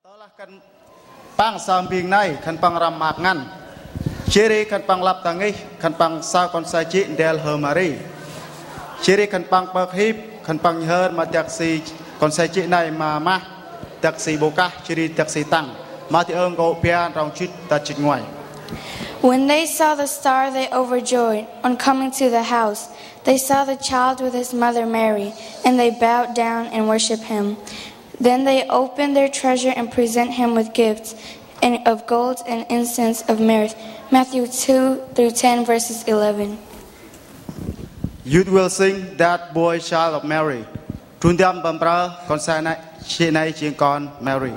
Tolah kan pang samping nai kan pang ramangan, ciri kan pang lap tangih kan pang sa konsaji del hermari, ciri kan pang perhip kan pang her matiaksi konsaji nai mah taksi bokah ciri taksi tang mati eng go pian rong chit ta chit ngoai. When they saw the star, they overjoyed. On coming to the house, they saw the child with his mother Mary, and they bowed down and worshipped him. Then they opened their treasure and present him with gifts of gold and incense of myrrh. Matthew 2-10 verses 11. You will sing that boy child of Mary. Trung tâm bẩm ra con sai này, chị này chỉ con Mary.